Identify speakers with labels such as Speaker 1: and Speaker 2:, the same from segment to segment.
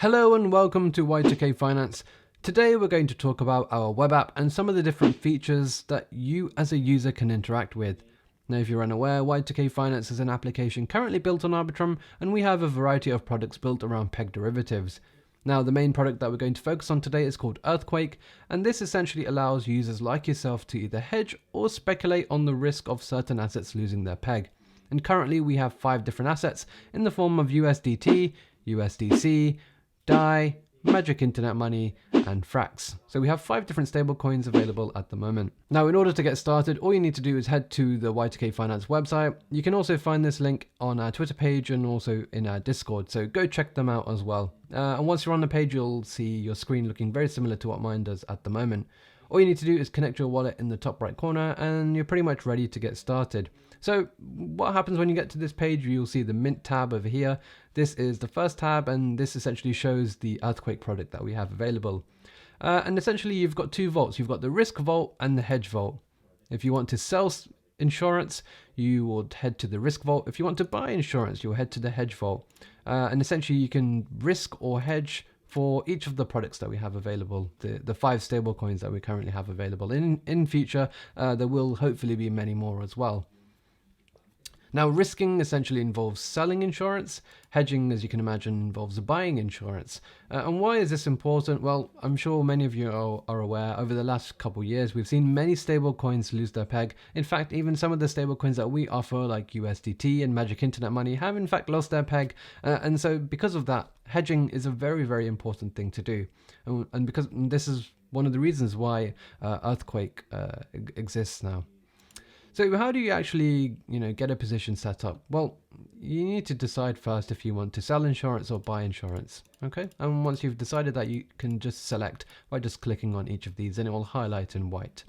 Speaker 1: Hello and welcome to Y2K Finance. Today we're going to talk about our web app and some of the different features that you as a user can interact with. Now, if you're unaware, Y2K Finance is an application currently built on Arbitrum, and we have a variety of products built around peg derivatives. Now, the main product that we're going to focus on today is called Earthquake, and this essentially allows users like yourself to either hedge or speculate on the risk of certain assets losing their peg. And currently we have 5 different assets in the form of USDT, USDC, DAI, Magic Internet Money, and Frax. So we have 5 different stablecoins available at the moment. Now, in order to get started, all you need to do is head to the Y2K Finance website. You can also find this link on our Twitter page and also in our Discord, so go check them out as well. And once you're on the page, you'll see your screen looking very similar to what mine does at the moment. All you need to do is connect your wallet in the top right corner and you're pretty much ready to get started. So what happens when you get to this page? You'll see the Mint tab over here. This is the first tab, and this essentially shows the Earthquake product that we have available. And essentially you've got 2 vaults. You've got the Risk Vault and the Hedge Vault. If you want to sell insurance, you would head to the Risk Vault. If you want to buy insurance, you'll head to the Hedge Vault. And essentially you can risk or hedge for each of the products that we have available, the 5 stable coins that we currently have available. In future, there will hopefully be many more as well. Now, risking essentially involves selling insurance. Hedging, as you can imagine, involves buying insurance. And why is this important? Well, I'm sure many of you are aware, over the last couple of years, we've seen many stable coins lose their peg. In fact, even some of the stable coins that we offer, like USDT and Magic Internet Money, have in fact lost their peg. And so because of that, hedging is a very, very important thing to do. And because this is one of the reasons why Earthquake exists now. So how do you actually, get a position set up? Well, you need to decide first if you want to sell insurance or buy insurance. Okay, and once you've decided that, you can just select by just clicking on each of these and it will highlight in white.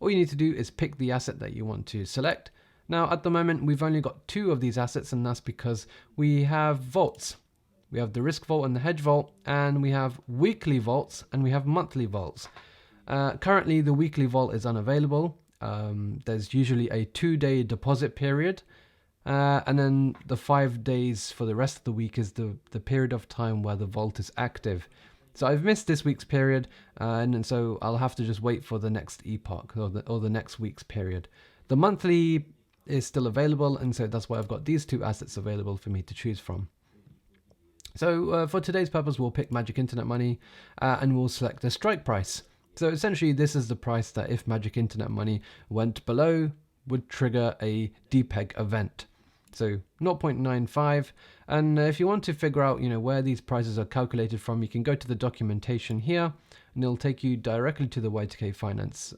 Speaker 1: All you need to do is pick the asset that you want to select. Now, at the moment, we've only got 2 of these assets, and that's because we have vaults. We have the Risk Vault and the Hedge Vault, and we have weekly vaults and we have monthly vaults. Currently, the weekly vault is unavailable. There's usually a 2-day deposit period, and then the 5 days for the rest of the week is the period of time where the vault is active. So I've missed this week's period, and so I'll have to just wait for the next epoch or the next week's period. The monthly is still available, and so that's why I've got these 2 assets available for me to choose from. So for today's purpose, we'll pick Magic Internet Money, and we'll select the strike price. So essentially, this is the price that if Magic Internet Money went below, would trigger a depeg event. So 0.95. And if you want to figure out, where these prices are calculated from, you can go to the documentation here, and it'll take you directly to the Y2K Finance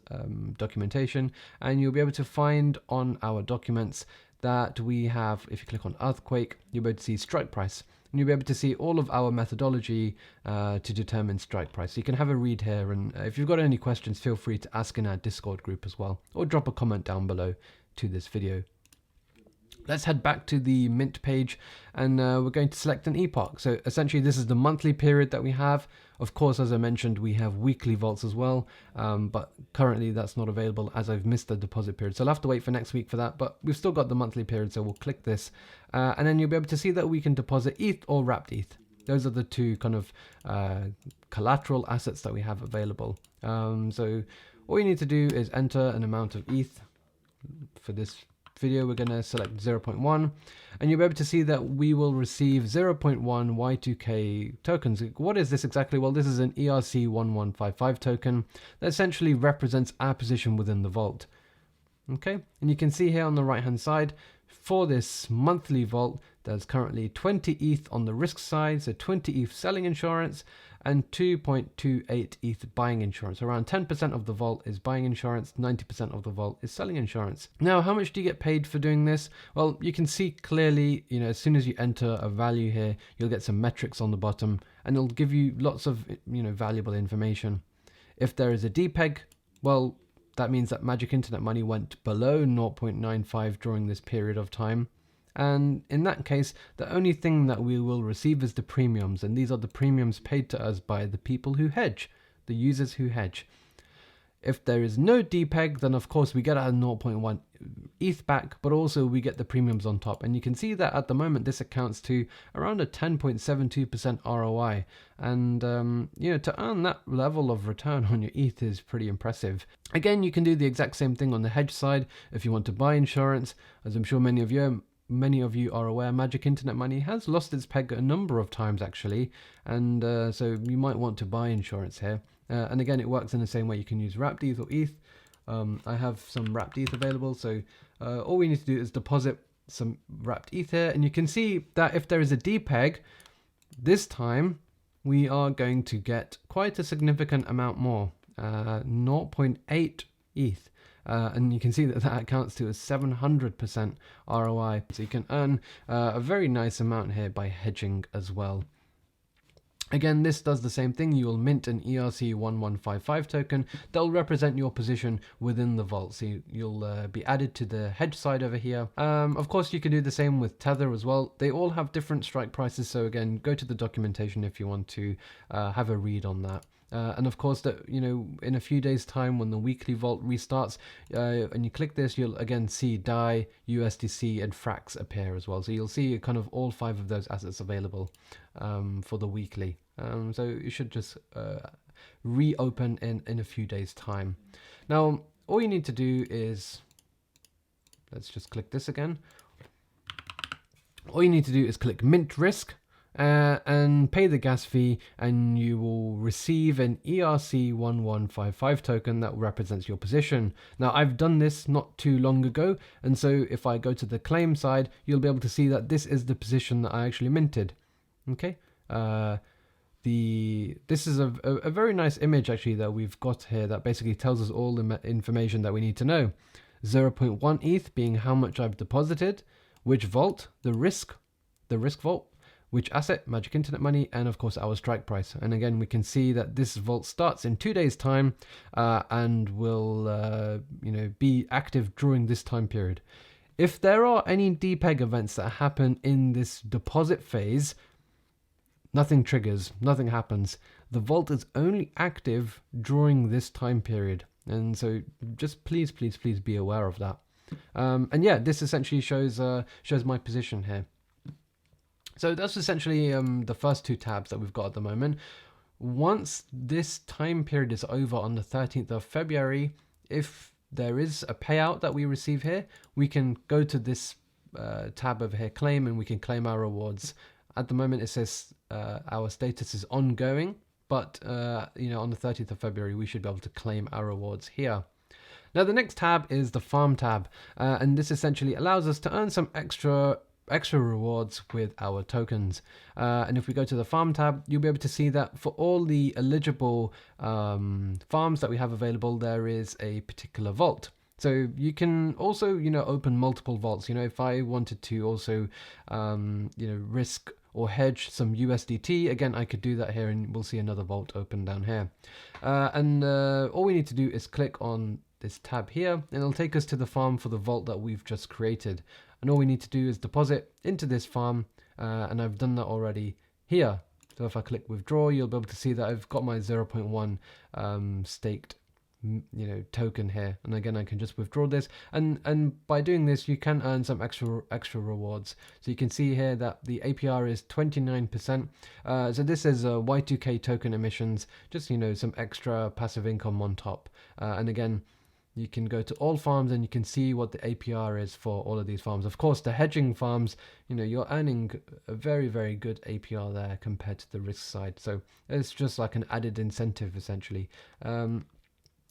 Speaker 1: documentation, and you'll be able to find on our documents that we have. If you click on Earthquake, you'll be able to see strike price. And you'll be able to see all of our methodology to determine strike price. So you can have a read here, and if you've got any questions, feel free to ask in our Discord group as well, or drop a comment down below to this video. Let's head back to the Mint page, and we're going to select an epoch. So essentially, this is the monthly period that we have. Of course, as I mentioned, we have weekly vaults as well, but currently that's not available as I've missed the deposit period. So I'll have to wait for next week for that, but we've still got the monthly period, so we'll click this, and then you'll be able to see that we can deposit ETH or wrapped ETH. Those are the 2 kind of collateral assets that we have available. So all you need to do is enter an amount of ETH. For this video, we're going to select 0.1, and you'll be able to see that we will receive 0.1 Y2K tokens. What is this exactly? Well, this is an ERC1155 token that essentially represents our position within the vault. Okay, and you can see here on the right hand side, for this monthly vault, there's currently 20 ETH on the risk side, so 20 ETH selling insurance, and 2.28 ETH buying insurance. Around 10% of the vault is buying insurance, 90% of the vault is selling insurance. Now, how much do you get paid for doing this? Well, you can see clearly, as soon as you enter a value here, you'll get some metrics on the bottom, and it'll give you lots of, valuable information. If there is a depeg, well, that means that Magic Internet Money went below 0.95 during this period of time. And in that case, the only thing that we will receive is the premiums, and these are the premiums paid to us by the people who hedge, the users who hedge. If there is no dpeg, then of course we get our 0.1 ETH back, but also we get the premiums on top. And you can see that at the moment this accounts to around a 10.72% ROI. And to earn that level of return on your ETH is pretty impressive. Again, you can do the exact same thing on the hedge side if you want to buy insurance. As I'm sure many of you are aware, Magic Internet Money has lost its peg a number of times actually, and so you might want to buy insurance here. And again, it works in the same way. You can use wrapped ETH or ETH. I have some wrapped ETH available, so all we need to do is deposit some wrapped ETH here, and you can see that if there is a dPeg, this time we are going to get quite a significant amount more, 0.8 ETH. And you can see that accounts to a 700% ROI. So you can earn a very nice amount here by hedging as well. Again, this does the same thing. You will mint an ERC1155 token that will represent your position within the vault. So you'll be added to the hedge side over here. Of course, you can do the same with Tether as well. They all have different strike prices. So again, go to the documentation if you want to have a read on that. And of course, that in a few days' time, when the weekly vault restarts, and you click this, you'll again see DAI, USDC, and Frax appear as well. So you'll see kind of all 5 of those assets available for the weekly. So you should just reopen in a few days' time. Now, all you need to do is, let's just click this again. All you need to do is click Mint Risk. And pay the gas fee, and you will receive an ERC1155 token that represents your position. Now, I've done this not too long ago, and so if I go to the claim side, you'll be able to see that this is the position that I actually minted. Okay, this is a very nice image actually that we've got here that basically tells us all the information that we need to know. 0.1 ETH being how much I've deposited, which vault, the risk vault, which asset, Magic Internet Money, and of course our strike price. And again, we can see that this vault starts in 2 days' time and will be active during this time period. If there are any dPeg events that happen in this deposit phase, nothing triggers, nothing happens. The vault is only active during this time period. And so just please be aware of that. And yeah, this essentially shows my position here. So that's essentially the first 2 tabs that we've got at the moment. Once this time period is over on the 13th of February, if there is a payout that we receive here, we can go to this tab over here, claim, and we can claim our rewards. At the moment, it says our status is ongoing, but on the 13th of February, we should be able to claim our rewards here. Now, the next tab is the farm tab, and this essentially allows us to earn some extra rewards with our tokens. And if we go to the farm tab, you'll be able to see that for all the eligible farms that we have available, there is a particular vault. So you can also, open multiple vaults. If I wanted to also, risk or hedge some USDT, again, I could do that here, and we'll see another vault open down here. And all we need to do is click on this tab here, and it'll take us to the farm for the vault that we've just created. And all we need to do is deposit into this farm, and I've done that already here. So if I click withdraw, you'll be able to see that I've got my 0.1 staked token here. And again, I can just withdraw this, and by doing this, you can earn some extra rewards. So you can see here that the APR is 29%. So this is Y2K token emissions, just some extra passive income on top. And again, you can go to all farms and you can see what the APR is for all of these farms. Of course, the hedging farms, you're earning a very, very good APR there compared to the risk side. So it's just like an added incentive, essentially.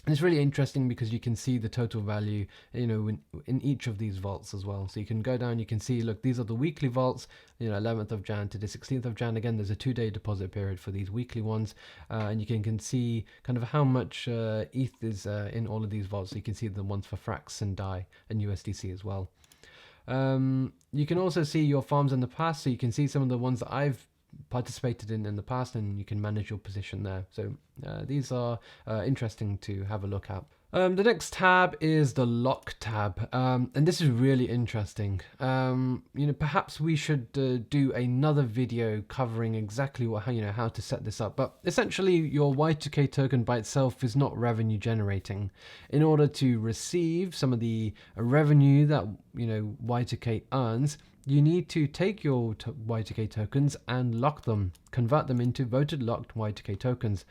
Speaker 1: It's really interesting because you can see the total value, in each of these vaults as well. So you can go down, you can see, look, these are the weekly vaults, 11th of Jan to the 16th of Jan. Again, there's a 2-day deposit period for these weekly ones. And you can see kind of how much ETH is in all of these vaults. So you can see the ones for Frax and DAI and USDC as well. You can also see your farms in the past. So you can see some of the ones that I've participated in the past, and you can manage your position there. So these are interesting to have a look at. The next tab is the lock tab, and this is really interesting. Perhaps we should do another video covering exactly how to set this up. But essentially, your Y2K token by itself is not revenue generating. In order to receive some of the revenue that Y2K earns, you need to take your Y2K tokens and lock them, convert them into voted locked Y2K tokens.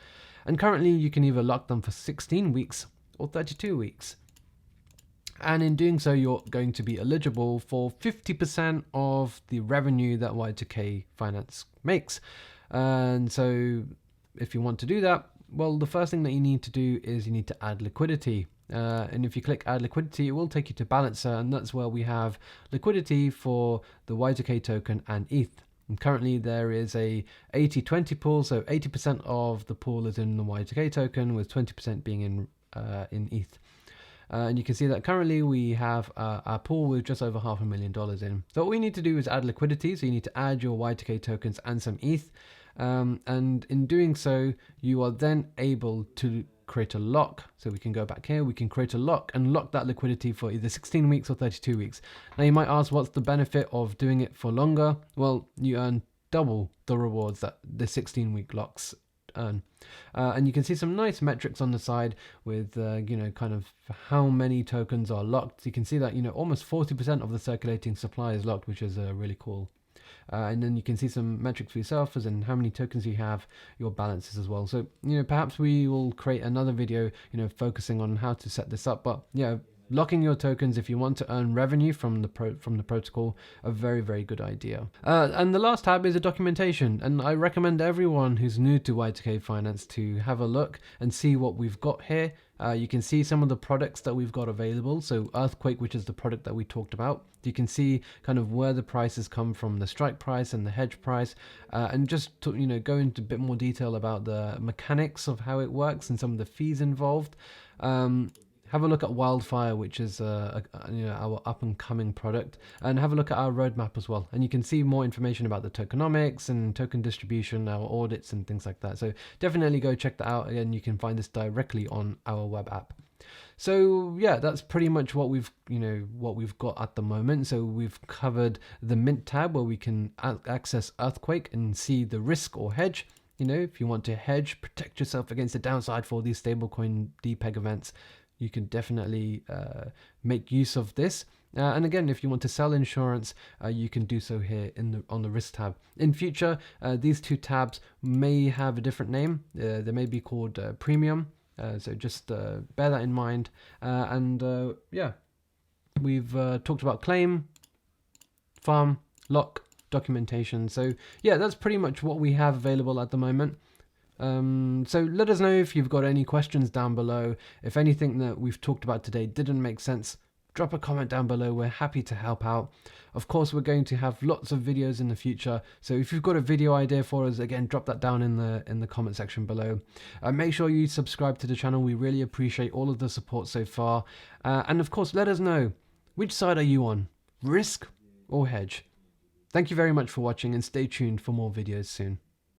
Speaker 1: And currently, you can either lock them for 16 weeks or 32 weeks. And in doing so, you're going to be eligible for 50% of the revenue that Y2K Finance makes. And so if you want to do that, well, the first thing that you need to do is you need to add liquidity. And if you click add liquidity, it will take you to Balancer, and that's where we have liquidity for the Y2K token and ETH. And currently there is a 80-20 pool, so 80% of the pool is in the Y2K token, with 20% being in ETH. And you can see that currently we have our pool with just over $500,000 in. So what we need to do is add liquidity. So you need to add your Y2K tokens and some ETH. And in doing so, you are then able to create a lock. So we can go back here, we can create a lock and lock that liquidity for either 16 weeks or 32 weeks. Now you might ask, what's the benefit of doing it for longer? Well, you earn double the rewards that the 16-week locks earn. And you can see some nice metrics on the side with kind of how many tokens are locked. You can see that almost 40% of the circulating supply is locked, which is really cool. And then you can see some metrics for yourself, as in how many tokens you have, your balances as well. So perhaps we will create another video focusing on how to set this up. But locking your tokens if you want to earn revenue from the protocol, a very, very good idea. And the last tab is a documentation, and I recommend everyone who's new to Y2K Finance to have a look and see what we've got here. You can see some of the products that we've got available. So Earthquake, which is the product that we talked about. You can see kind of where the prices come from, the strike price and the hedge price, and just to, go into a bit more detail about the mechanics of how it works and some of the fees involved. Have a look at Wildfire, which is our up-and-coming product, and have a look at our roadmap as well. And you can see more information about the tokenomics and token distribution, our audits and things like that. So definitely go check that out. Again, you can find this directly on our web app. So yeah, that's pretty much what we've got at the moment. So we've covered the Mint tab, where we can access Earthquake and see the risk or hedge. If you want to hedge, protect yourself against the downside for these stablecoin depeg events, you can definitely make use of this. And again, if you want to sell insurance, you can do so here on the risk tab. In future, these two tabs may have a different name. They may be called premium. So just bear that in mind. We've talked about claim, farm, lock, documentation. So yeah, that's pretty much what we have available at the moment. So let us know if you've got any questions down below. If anything that we've talked about today didn't make sense, drop a comment down below. We're happy to help out. Of course, we're going to have lots of videos in the future. So if you've got a video idea for us, again, drop that down in the comment section below. Make sure you subscribe to the channel. We really appreciate all of the support so far. And of course, let us know, which side are you on, risk or hedge? Thank you very much for watching, and stay tuned for more videos soon.